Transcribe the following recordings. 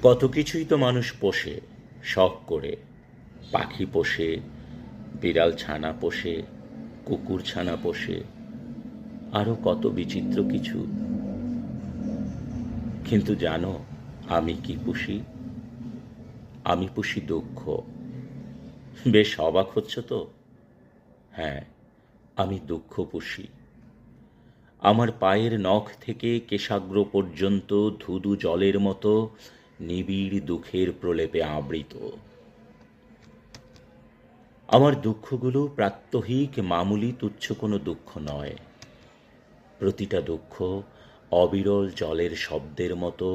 কত কিছুই তো মানুষ পোষে শখ করে। পাখি পোষে, বিড়াল ছানা পোষে, কুকুর ছানা পোষে, আরো কত বিচিত্র কিছু। কিন্তু জানো আমি কি পুষি? আমি পুষি দুঃখ। বেশ অবাক হচ্ছ তো? হ্যাঁ, আমি দুঃখ পুষি। আমার পায়ের নখ থেকে কেশাগ্র পর্যন্ত ধুধু জলের মতো নিবিড় দুঃখের প্রলেপে আবৃত। আমার দুঃখগুলো প্রাত্যহিক মামুলি তুচ্ছ কোনো দুঃখ নয়। প্রতিটা দুঃখ অবিরল জলের শব্দের মতো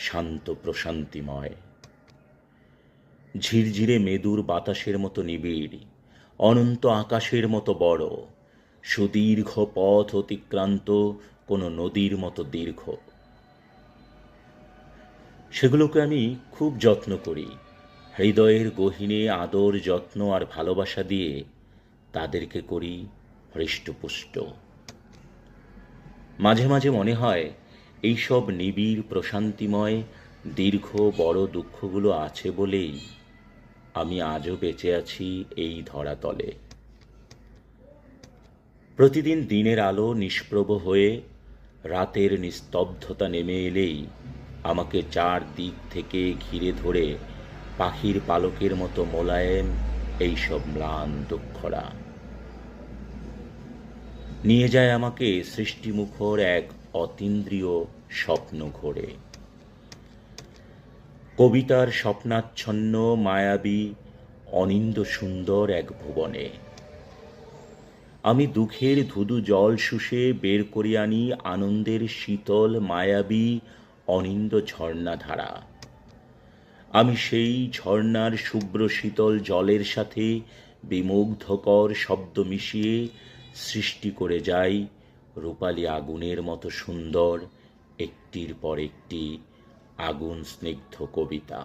শান্ত প্রশান্তিময়, ঝিরঝিরে মেদুর বাতাসের মতো নিবিড়, অনন্ত আকাশের মতো বড়, সুদীর্ঘ পথ অতিক্রান্ত কোনো নদীর মতো দীর্ঘ। সেগুলোকে আমি খুব যত্ন করি, হৃদয়ের গহীনে আদর যত্ন আর ভালোবাসা দিয়ে তাদেরকে করি হৃষ্টপুষ্ট। মাঝে মাঝে মনে হয় এইসব নিবিড় প্রশান্তিময় দীর্ঘ বড় দুঃখগুলো আছে বলেই আমি আজও বেঁচে আছি এই ধরাতলে। প্রতিদিন দিনের আলো নিষ্প্রভ হয়ে রাতের নিস্তব্ধতা নেমে এলেই আমাকে চারদিক থেকে ঘিরে ধরে পাখির পালকের মতো মোলায়েম এইসব ম্লান দুঃখরা নিয়ে যায় আমাকে সৃষ্টিমুখর এক অতীন্দ্রিয় স্বপ্ন ঘোরে, কবিতার স্বপ্নাচ্ছন্ন মায়াবী অনিন্দ্য সুন্দর এক ভুবনে। আমি দুঃখের ধুধু জল শুষে বের করি আনি আনন্দের শীতল মায়াবী অনিন্দ্য ঝর্ণাধারা। আমি সেই ঝর্ণার শুভ্র শীতল জলের সাথে বিমুগ্ধকর শব্দ মিশিয়ে সৃষ্টি করে যাই রূপালী আগুনের মতো সুন্দর একটির পর একটি আগুন স্নিগ্ধ কবিতা।